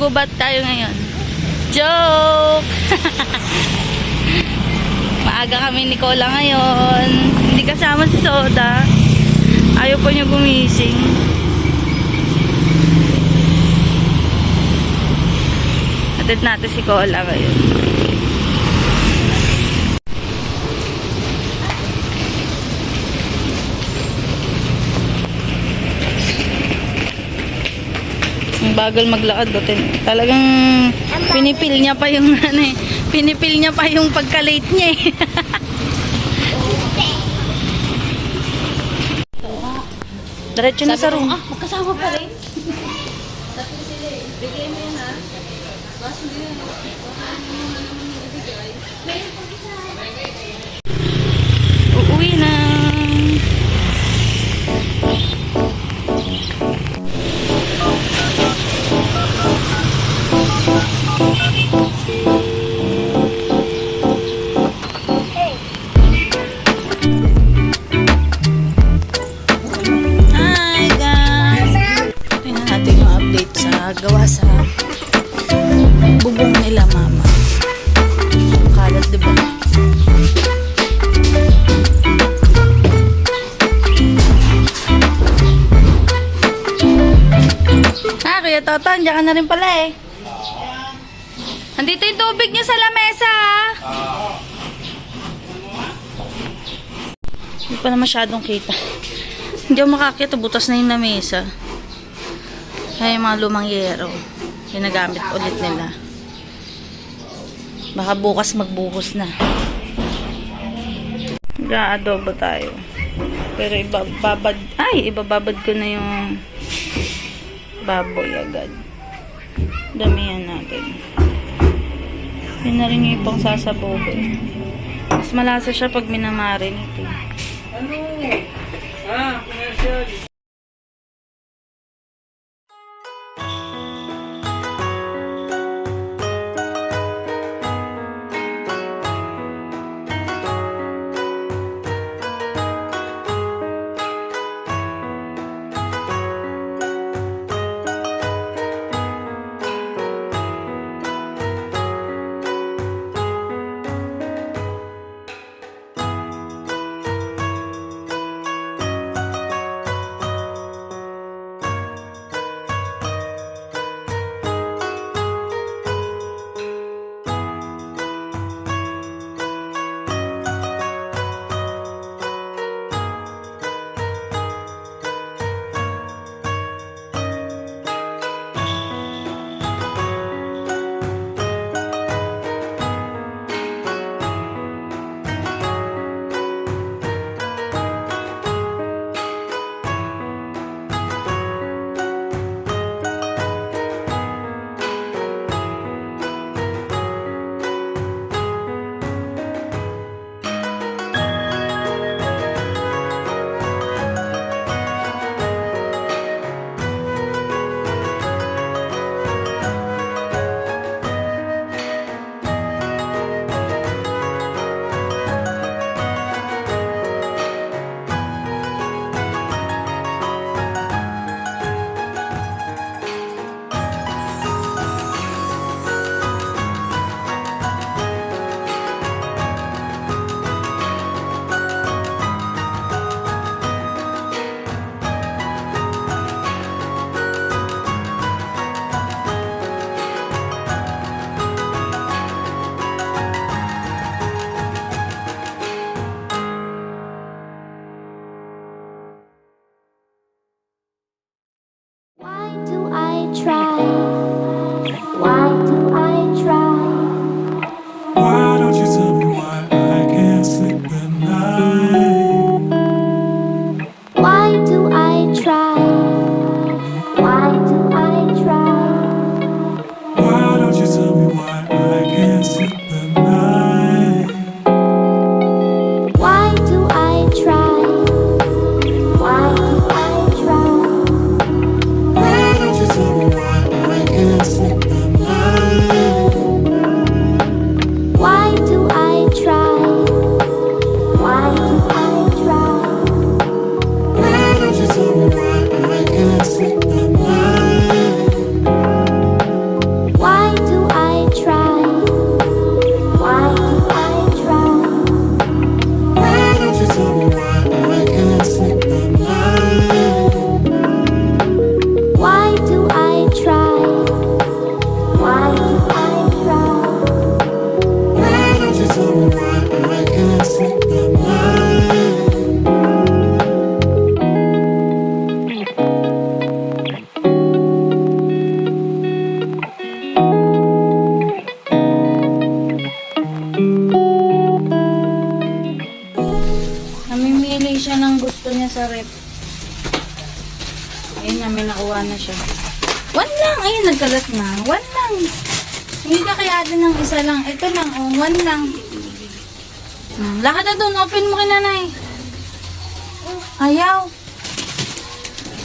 Maghubat tayo ngayon. Joke! Maaga kami ni Cola ngayon. Hindi kasama si Soda. Ayaw po niya gumising. Atid natin si Cola ngayon. Ang bagal maglakad doon. Talagang pinipil niya pa yung pinipil niya pa yung pagka-late niya eh. Diretso na sa room. Magkasama pa rin. Uuwi na. Gawa sa bubong nila mama. Kalat, diba? Kuya Toto, andiyan ka na rin pala eh. Andito yung tubig niyo sa lamesa. Hindi pa na masyadong kita. Hindi ako makakita, butas na yung lamesa. Kaya yung mga lumang yero, ginagamit ulit nila. Baka bukas magbuhos na. Ga-adobo tayo. Pero ibababad ko na yung baboy agad. Damihan natin. Yun na rin yung pang sasabogin. Mas malasa siya pag minamarinate. Ano? Commercial. sa rep. Ayun na, may nakuha na siya. 1 lang. Ayun, nagkalat na. 1 lang. Hindi ka kaya din ng isa lang. Ito lang, oh. 1 lang. Lakad na doon. Open mo kay nanay. Ayaw.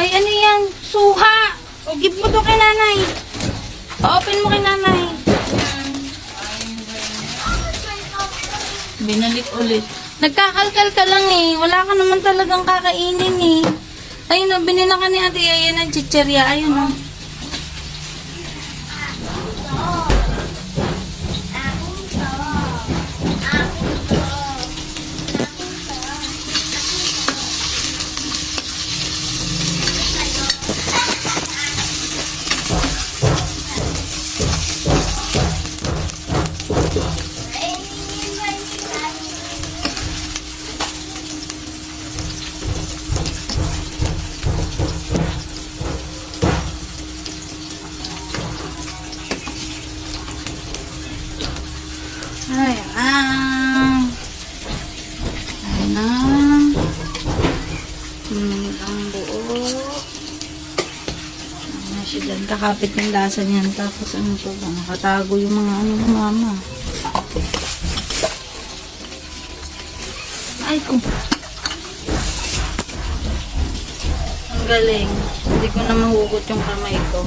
Ay, ano yan? Suha. O, give mo to kay nanay. Open mo kay nanay. Binalik ulit. Nagkakalkal ka lang eh. Wala ka naman talagang kakainin eh. Ayun o, binila ka ni Ate Yaya ng chicherya. Ayun o. Ayan na. Ang buo. Ayan na siya dyan. Kakapit yung lasa niyan. Tapos ano to ba? Nakatago yung mga ano ng mama. Ay ko. Ang galing. Hindi ko na mahugot yung kamay ko.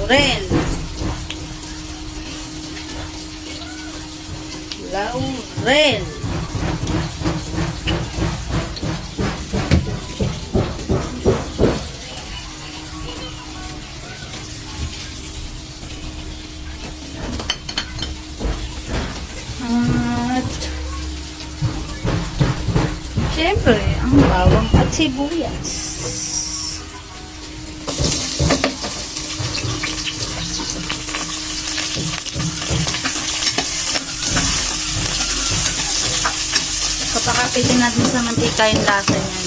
Laurel. Laurel. At syempre, ang bawang at sibuyas. Kapakapitin natin sa mantika yung lasa niyan.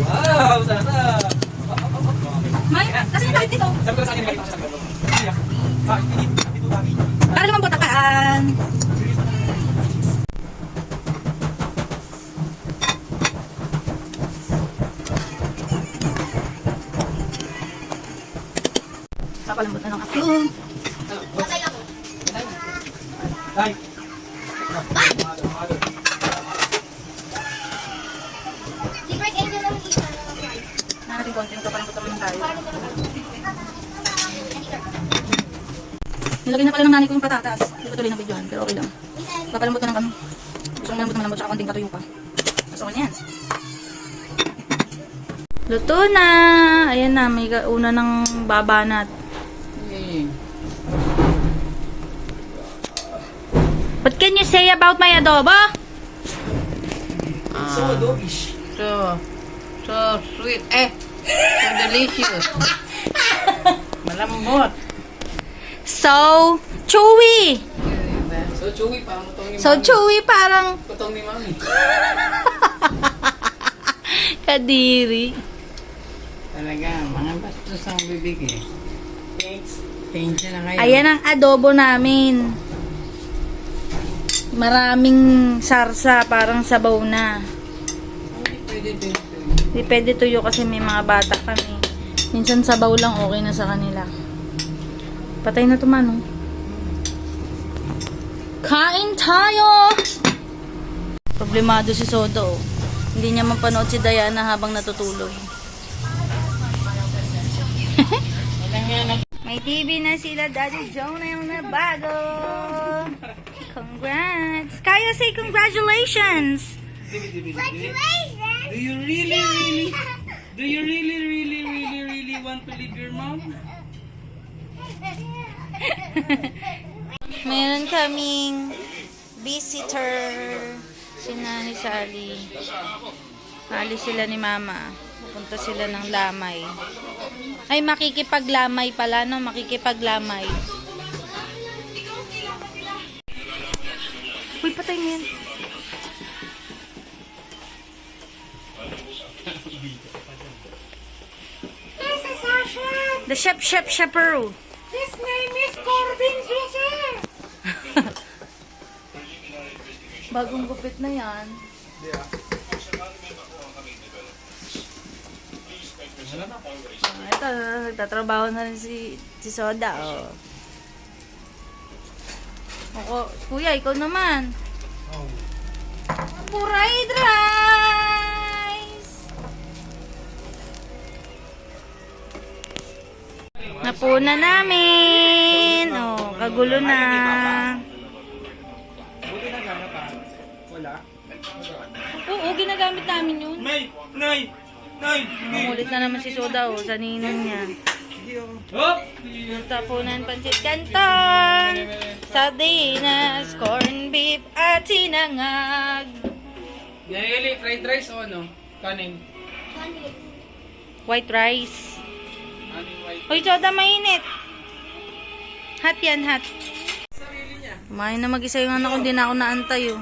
Wow, sana. May, kasi yung kahit dito. Sabi ko sa akin, kahit ako sa ganito. Dito dami. Para naman butakaan. Papalambot na lang ako. Dai. Natin konting papalambot naman tayo. Nilagay na pala ng nanay ko yung patatas. Hindi ko tuloy na videoan, pero okay lang. Papalambot ka ng ano. Gusto mo malambot tsaka konting patuyo pa. Gusto ko niyan. Luto na! Ayan na, may una ng babanat. What can you say about my adobo? So adobish. So sweet. So delicious. Malambot. So chewy! So chewy, parang putong ni So chewy parang... Putong ni mami. Kadiri. Talaga, mga bastos ang bibigay. Thanks na kayo. Ayan ang adobo namin. Maraming sarsa, parang sabaw na. Pwede din. Di pwede tuyo kasi may mga bata kami. Minsan sabaw lang okay na sa kanila. Patay na tumanong. Kain tayo! Problemado si Sodo. Hindi niya mapanood si Diana habang natutulog. May TV na sila, Daddy Joe na yung nabago. Congrats! Kaya say congratulations! Do you really want to leave your mom? Meron kaming visitor. Si Nani Sally. Alis sila ni Mama. Pupunta sila ng lamay. Ay, makikipaglamay pala, no? Makikipaglamay. Uy, patay mo yan. The Shep Shepherd. His name is Corbin Joseph. Bagong gupit na yan. Ito, nagtatrabaho na rin si Soda. Oh. Ako, kuya, ikaw naman. Fried rice! Napuna namin. Oh, kagulo na. Buti na gana pa. Wala? Oo, ginagamit namin yun. Nay! Mangulit na naman si Soda, oh, sa ninong niya. Hop! Tapunan pansit canton, sardinas, corn beef, at sinangag. Yaneli, fried rice o ano? Kanin? White rice. Kanin white. Hoy, Soda, mainit. Hot yan, hot. Sarili niya. Kumain na mag-isa yung anak ko, hindi na ako naantay, oh.